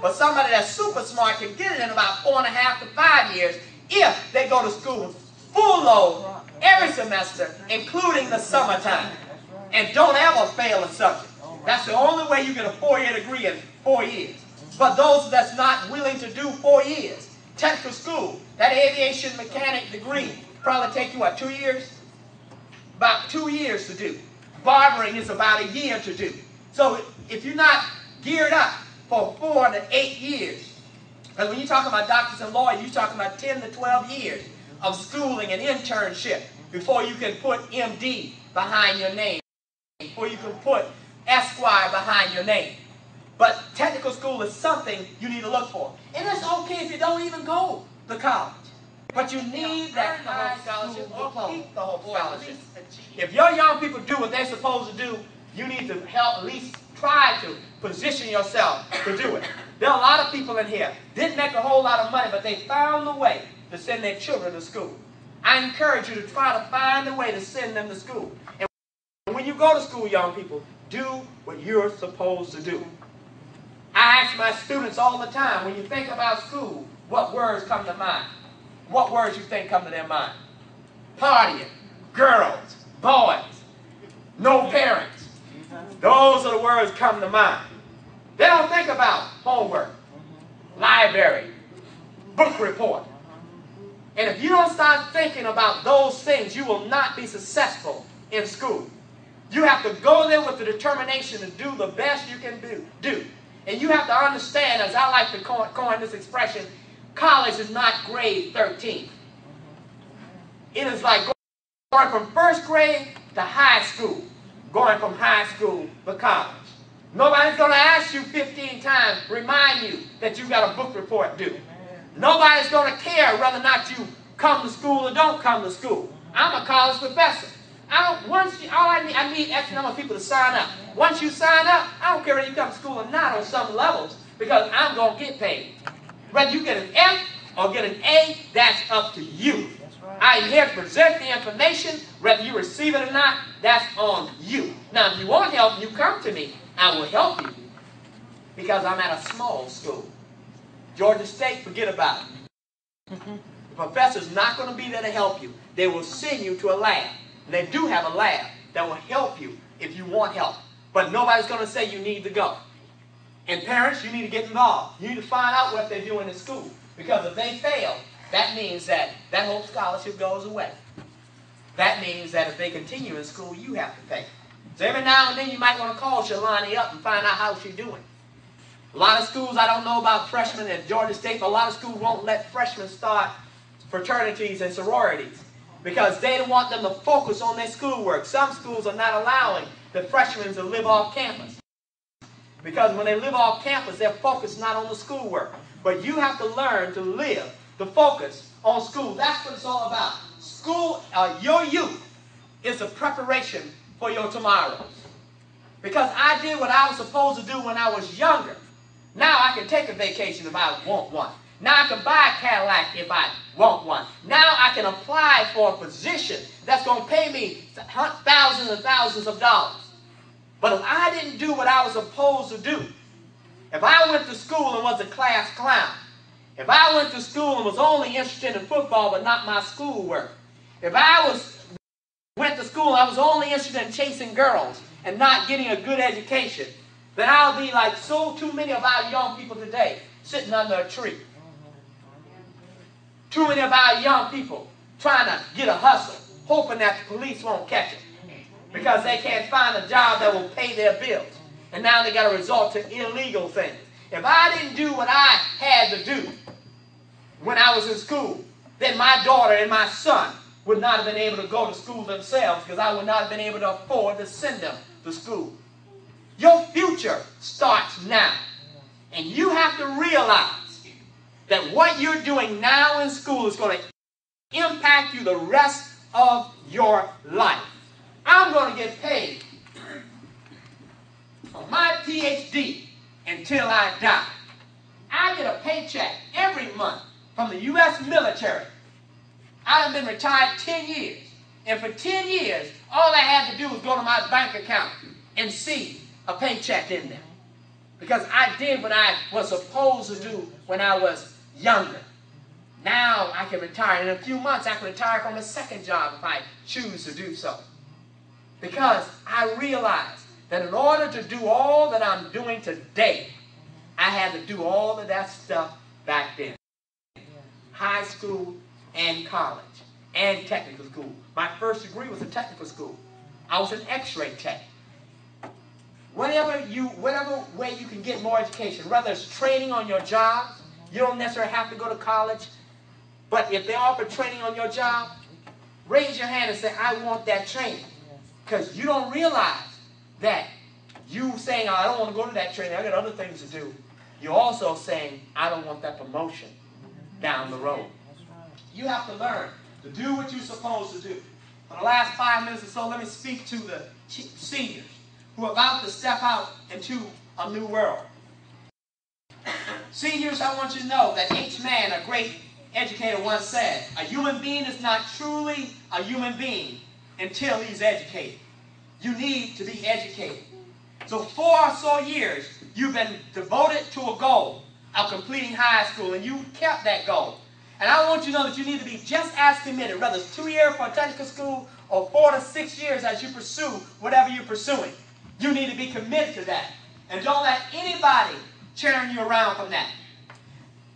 But somebody that's super smart can get it in about 4.5 to 5 years if they go to school full load every semester, including the summertime. And don't ever fail a subject. That's the only way you get a 4-year degree in 4 years. But those that's not willing to do 4 years, technical school, that aviation mechanic degree probably take you, what, 2 years? About 2 years to do. Barbering is about a year to do. So if you're not geared up for 4 to 8 years, because when you talk about doctors and lawyers, you're talking about 10 to 12 years of schooling and internship before you can put MD behind your name, before you can put Esquire behind your name. But technical school is something you need to look for. And it's okay if you don't even go to college. But you need that high scholarship or keep the whole scholarship. If your young people do what they're supposed to do, you need to help at least try to position yourself to do it. There are a lot of people in here didn't make a whole lot of money, but they found a way to send their children to school. I encourage you to try to find a way to send them to school. And when you go to school, young people, do what you're supposed to do. I ask my students all the time, when you think about school, what words come to mind? What words you think come to their mind? Partying, girls, boys, no parents. Those are the words come to mind. They don't think about homework, library, book report. And if you don't start thinking about those things, you will not be successful in school. You have to go there with the determination to do the best you can do. And you have to understand, as I like to coin this expression, college is not grade 13. It is like going from first grade to high school, going from high school to college. Nobody's going to ask you 15 times, remind you that you got a book report due. Nobody's going to care whether or not you come to school or don't come to school. I'm a college professor. I need X number of people to sign up. Once you sign up, I don't care whether you come to school or not on some levels, because I'm going to get paid. Whether you get an F or get an A, that's up to you. I'm here to present the information. Whether you receive it or not, that's on you. Now, if you want help, you come to me. I will help you, because I'm at a small school. Georgia State, forget about it. The professor's not going to be there to help you. They will send you to a lab. And they do have a lab that will help you if you want help. But nobody's going to say you need to go. And parents, you need to get involved. You need to find out what they're doing in school. Because if they fail, that means that that whole scholarship goes away. That means that if they continue in school, you have to pay. So every now and then you might want to call Shalani up and find out how she's doing. A lot of schools, I don't know about freshmen at Georgia State, but a lot of schools won't let freshmen start fraternities and sororities because they don't want them to focus on their schoolwork. Some schools are not allowing the freshmen to live off campus, because when they live off campus, they're focused not on the schoolwork. But you have to learn to live, to focus on school. That's what it's all about. School, your youth is a preparation for your tomorrows. Because I did what I was supposed to do when I was younger. Now I can take a vacation if I want one. Now I can buy a Cadillac if I want one. Now I can apply for a position that's going to pay me thousands and thousands of dollars. But if I didn't do what I was supposed to do, if I went to school and was a class clown, if I went to school and was only interested in football but not my schoolwork, if I went to school and I was only interested in chasing girls and not getting a good education, then I'll be like too many of our young people today sitting under a tree. Too many of our young people trying to get a hustle, hoping that the police won't catch them because they can't find a job that will pay their bills. And now they got to resort to illegal things. If I didn't do what I had to do when I was in school, then my daughter and my son would not have been able to go to school themselves, because I would not have been able to afford to send them to school. Your future starts now. And you have to realize that what you're doing now in school is going to impact you the rest of your life. I'm going to get paid for my PhD until I die. I get a paycheck every month from the U.S. military. I've been retired 10 years. And for 10 years, all I had to do was go to my bank account and see a paycheck in there. because I did what I was supposed to do when I was younger. Now I can retire. In a few months, I can retire from a second job if I choose to do so. Because I realized that in order to do all that I'm doing today, I had to do all of that stuff back then. High school and college and technical school. My first degree was in technical school. I was an X-ray tech. Whatever way you can get more education, whether it's training on your job, you don't necessarily have to go to college, but if they offer training on your job, raise your hand and say, I want that training. Because you don't realize that you saying, oh, I don't want to go to that training, I got other things to do. You're also saying, I don't want that promotion down the road. You have to learn to do what you're supposed to do. For the last 5 minutes or so, let me speak to the seniors who are about to step out into a new world. Seniors, I want you to know that H. Mann, a great educator, once said, a human being is not truly a human being until he's educated. You need to be educated. So 4 or so years, you've been devoted to a goal of completing high school, and you kept that goal. And I want you to know that you need to be just as committed, whether it's 2 years for technical school or 4 to 6 years as you pursue whatever you're pursuing. You need to be committed to that. And don't let anybody turn you around from that.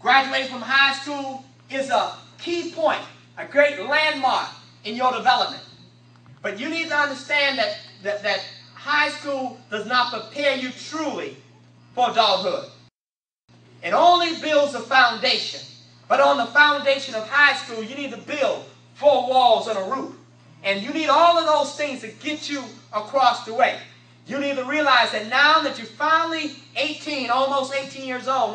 Graduating from high school is a key point, a great landmark in your development. But you need to understand that high school does not prepare you truly for adulthood. It only builds a foundation. But on the foundation of high school, you need to build 4 walls and a roof. And you need all of those things to get you across the way. You need to realize that now that you're finally 18, almost 18 years old,